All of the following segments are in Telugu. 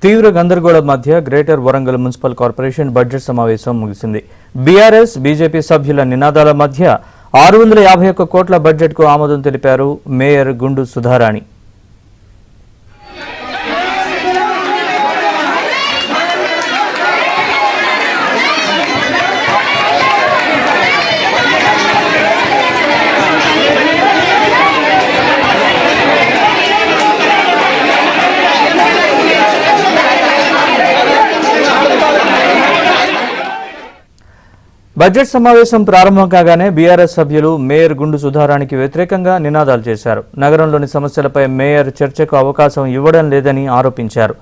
తీవ్ర గందరగోళం మధ్య greater Warangal municipal corporation budget సమావేశం ముగిసింది. బీఆర్ఎస్ బీజేపీ సభ్యుల నినాదాల మధ్య 651 కోట్ల బడ్జెట్కు ఆమోదం తెలిపారు మేయర్ గుండు సుధారాణి. బడ్జెట్ సమావేశం ప్రారంభం కాగానే బీఆర్ఎస్ సభ్యులు మేయర్ గుండు సుధారాణికి వ్యతిరేకంగా నినాదాలు చేశారు. నగరంలోని సమస్యలపై మేయర్ చర్చకు అవకాశం ఇవ్వడం లేదని ఆరోపించారు.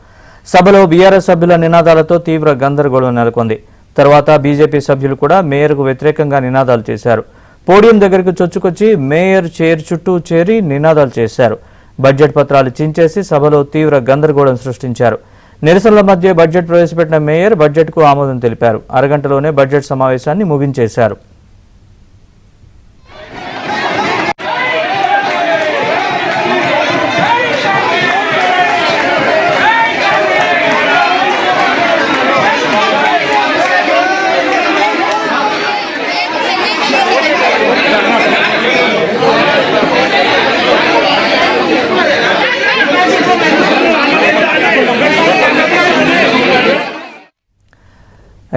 సభలో బీఆర్ఎస్ సభ్యుల నినాదాలతో తీవ్ర గందరగోళం నెలకొంది. తర్వాత బీజేపీ సభ్యులు కూడా మేయర్కు వ్యతిరేకంగా నినాదాలు చేశారు. పోడియం దగ్గరకు చొచ్చుకొచ్చి మేయర్ చైర్ చుట్టూ చేరి నినాదాలు చేశారు. బడ్జెట్ పత్రాలు చించేసి సభలో తీవ్ర గందరగోళం సృష్టించారు. నిరసనల మధ్య బడ్జెట్ ప్రవేశపెట్టిన మేయర్ బడ్జెట్కు ఆమోదం తెలిపారు. అరగంటలోనే బడ్జెట్ సమావేశాన్ని ముగించేశారు.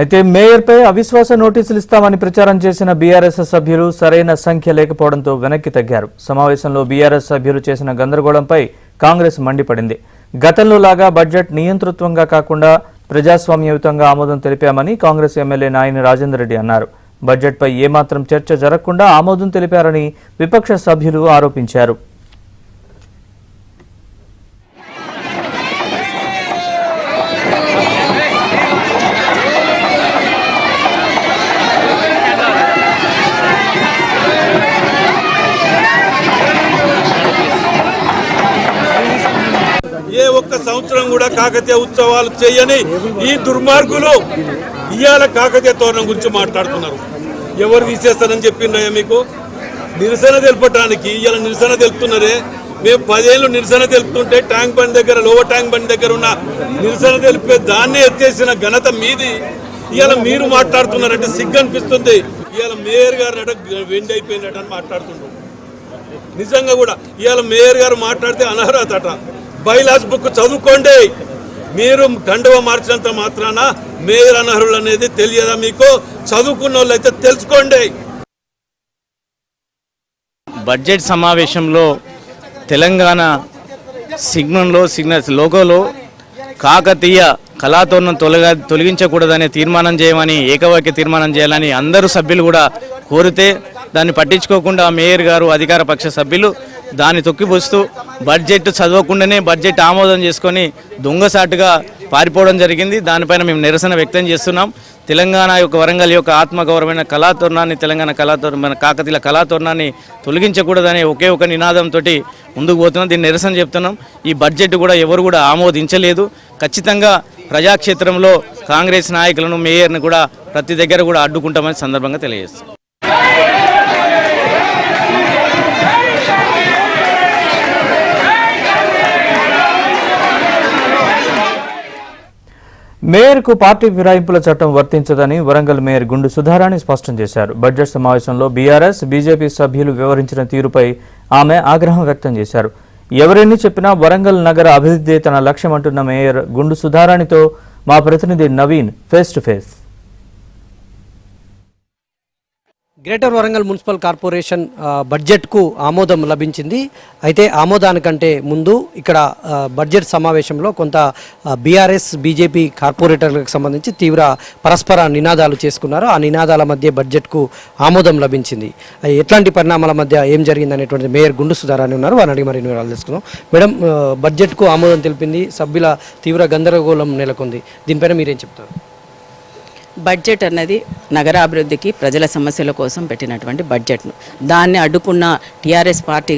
అయితే మేయర్పై అవిశ్వాస నోటీసులు ఇస్తామని ప్రచారం చేసిన బీఆర్ఎస్ సభ్యులు సరైన సంఖ్య లేకపోవడంతో వెనక్కి తగ్గారు. సమావేశంలో బీఆర్ఎస్ సభ్యులు చేసిన గందరగోళంపై కాంగ్రెస్ మండిపడింది. గతంలో లాగా బడ్జెట్ నియంతృత్వంగా కాకుండా ప్రజాస్వామ్యయుతంగా ఆమోదం తెలిపామని కాంగ్రెస్ ఎమ్మెల్యే నాయని రాజేందర్ రెడ్డి అన్నారు. బడ్జెట్పై ఏమాత్రం చర్చ జరగకుండా ఆమోదం తెలిపారని విపక్ష సభ్యులు ఆరోపించారు. ఏ ఒక్క సంవత్సరం కూడా కాకతీయ ఉత్సవాలు చేయని ఈ దుర్మార్గులు ఇవాళ కాకతీయ తోరణం గురించి మాట్లాడుతున్నారు. ఎవరు తీసేస్తారని చెప్పిందా మీకు? నిరసన తెలపడానికి ఇవాళ నిరసన తెలుపుతున్నారే. మేము 10 ఏళ్ళు నిరసన తెలుపుతుంటే ట్యాంక్ బండ్ దగ్గర, లోవర్ ట్యాంక్ బండ్ దగ్గర ఉన్న నిరసన తెలిపే దాన్నే ఎత్తేసిన ఘనత మీది. ఇవాళ మీరు మాట్లాడుతున్నారంటే సిగ్గు అనిపిస్తుంది. ఇవాళ మేయర్ గారు వెండి అయిపోయినట్టు అని మాట్లాడుతున్నారు. నిజంగా కూడా ఇవాళ మేయర్ గారు మాట్లాడితే అనర్హత అట. బైలాస్ బుక్ చదువుకోండి. మీరు కండువ మార్చినంత మాత్రాన మేయర్ అనర్హులు అనేది తెలియదా మీకు? చదువుకున్న వాళ్ళు అయితే తెలుసుకోండి. బడ్జెట్ సమావేశంలో తెలంగాణ సిగ్నల్స్ లోగోలో కాకతీయ కళాతోరణం తొలగించకూడదనే తీర్మానం చేయమని, ఏకవాక్య తీర్మానం చేయాలని అందరూ సభ్యులు కూడా కోరితే దాన్ని పట్టించుకోకుండా మేయర్ గారు, అధికార పక్ష సభ్యులు దాన్ని తొక్కిపోస్తూ బడ్జెట్ చదవకుండానే బడ్జెట్ ఆమోదం చేసుకొని దొంగసాటుగా పారిపోవడం జరిగింది. దానిపైన మేము నిరసన వ్యక్తం చేస్తున్నాం. తెలంగాణ యొక్క వరంగల్ యొక్క ఆత్మగౌరవమైన కళాతోరణాన్ని, తెలంగాణ కళాతోరణ కాకతీయుల కళాతోరణాన్ని తొలగించకూడదనే ఒకే ఒక నినాదంతో ముందుకు పోతున్నాం. దీన్ని నిరసన చెప్తున్నాం. ఈ బడ్జెట్ కూడా ఎవరు కూడా ఆమోదించలేదు. ఖచ్చితంగా ప్రజాక్షేత్రంలో కాంగ్రెస్ నాయకులను, మేయర్ని కూడా ప్రతి దగ్గర కూడా అడ్డుకుంటామని సందర్భంగా తెలియజేస్తాం. మేయర్కు పార్టీ ఫిరాయింపుల చట్టం వర్తించదని వరంగల్ మేయర్ గుండు సుధారాణి స్పష్టం చేశారు. బడ్జెట్ సమావేశంలో బీఆర్ఎస్, బీజేపీ సభ్యులు వ్యవహరించిన తీరుపై ఆమె ఆగ్రహం వ్యక్తం చేశారు. ఎవరెన్ని చెప్పినా వరంగల్ నగర అభివృద్ధి తన లక్ష్యమంటున్న మేయర్ గుండు సుధారాణితో మా ప్రతినిధి Naveen face to face. Greater Warangal municipal corporation బడ్జెట్కు ఆమోదం లభించింది. అయితే ఆమోదానికంటే ముందు ఇక్కడ బడ్జెట్ సమావేశంలో కొంత బీఆర్ఎస్, బీజేపీ కార్పొరేటర్లకు సంబంధించి తీవ్ర పరస్పర నినాదాలు చేసుకున్నారు. ఆ నినాదాల మధ్య బడ్జెట్కు ఆమోదం లభించింది. ఎట్లాంటి పరిణామాల మధ్య ఏం జరిగిందనేటువంటిది మేయర్ గుండు సుధారాణి ఉన్నారు. వారిని అడిగి మరిన్ని వివరాలు తెలుసుకుందాం. మేడం, బడ్జెట్కు ఆమోదం తెలిపింది, సభ్యుల తీవ్ర గందరగోళం నెలకొంది. దీనిపైన మీరేం చెప్తారు? బడ్జెట్ అన్నది నగరాభివృద్ధికి, ప్రజల సమస్యల కోసం పెట్టినటువంటి బడ్జెట్ను దాన్ని అడ్డుకున్న టీఆర్ఎస్ పార్టీ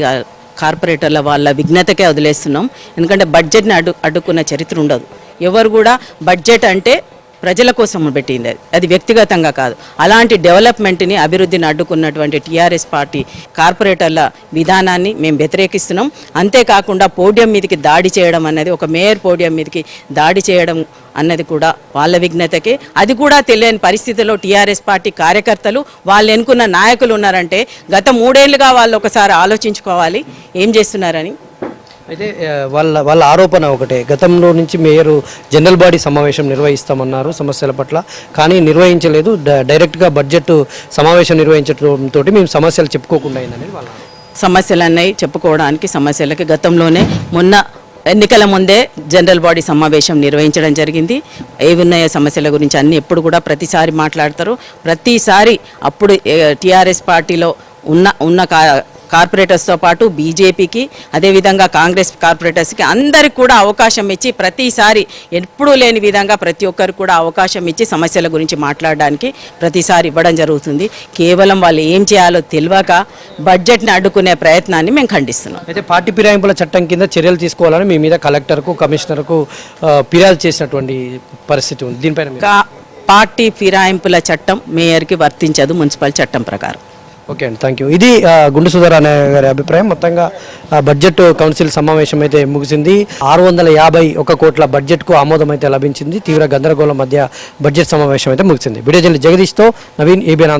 కార్పొరేటర్ల వాళ్ళ విఘ్నతకే వదిలేస్తున్నాం. ఎందుకంటే బడ్జెట్ని అడ్డుకున్న చరిత్ర ఉండదు. ఎవరు కూడా బడ్జెట్ అంటే ప్రజల కోసం పెట్టింది, అది వ్యక్తిగతంగా కాదు. అలాంటి డెవలప్మెంట్ని అభివృద్ధిని అడ్డుకున్నటువంటి టీఆర్ఎస్ పార్టీ కార్పొరేటర్ల విధానాన్ని మేము వ్యతిరేకిస్తున్నాం. అంతేకాకుండా పోడియం మీదకి దాడి చేయడం అన్నది, ఒక మేయర్ పోడియం మీదకి దాడి చేయడం అన్నది కూడా వాళ్ళ విఘ్నతకే. అది కూడా తెలియని పరిస్థితిలో టీఆర్ఎస్ పార్టీ కార్యకర్తలు వాళ్ళు ఎన్నుకున్న నాయకులు ఉన్నారంటే గత 3 ఏళ్లుగా వాళ్ళు ఒకసారి ఆలోచించుకోవాలి ఏం చేస్తున్నారని. అయితే వాళ్ళ ఆరోపణ ఒకటే, గతంలో నుంచి మేయర్ జనరల్ బాడీ సమావేశం నిర్వహిస్తామన్నారు సమస్యల పట్ల, కానీ నిర్వహించలేదు. డైరెక్ట్గా బడ్జెట్ సమావేశం నిర్వహించడంతో మేము సమస్యలు చెప్పుకోకుండా అయిందని వాళ్ళ సమస్యలన్నీ చెప్పుకోవడానికి, సమస్యలకి గతంలోనే మొన్న ఎన్నికల ముందే జనరల్ బాడీ సమావేశం నిర్వహించడం జరిగింది. ఏమున్నాయో సమస్యల గురించి అన్ని ఎప్పుడు కూడా ప్రతిసారి మాట్లాడతారు. ప్రతిసారి అప్పుడు టీఆర్ఎస్ పార్టీలో ఉన్న కార్పొరేటర్స్తో పాటు బీజేపీకి, అదేవిధంగా కాంగ్రెస్ కార్పొరేటర్స్కి అందరికి కూడా అవకాశం ఇచ్చి ప్రతిసారి ఎప్పుడూ లేని విధంగా ప్రతి ఒక్కరికి కూడా అవకాశం ఇచ్చి సమస్యల గురించి మాట్లాడడానికి ప్రతిసారి ఇవ్వడం జరుగుతుంది. కేవలం వాళ్ళు ఏం చేయాలో తెలియక బడ్జెట్ని అడ్డుకునే ప్రయత్నాన్ని మేము ఖండిస్తున్నాం. అయితే పార్టీ ఫిరాయింపుల చట్టం కింద చర్యలు తీసుకోవాలని మీ మీద కలెక్టర్కు, కమిషనర్కు ఫిర్యాదు చేసినటువంటి పరిస్థితి ఉంది. దీనిపైన పార్టీ ఫిరాయింపుల చట్టం మేయర్కి వర్తించదు మున్సిపల్ చట్టం ప్రకారం. ఓకే అండి, థ్యాంక్ యూ. ఇది గుండు సుధారాణి గారి అభిప్రాయం. మొత్తంగా బడ్జెట్ కౌన్సిల్ సమావేశం అయితే ముగిసింది. 651 కోట్ల బడ్జెట్కు ఆమోదం అయితే లభించింది. తీవ్ర గందరగోళం మధ్య బడ్జెట్ సమావేశం అయితే ముగిసింది. వీడియో జర్నలిస్ట్ జగదీష్తో నవీన్, ఏబిఎన్.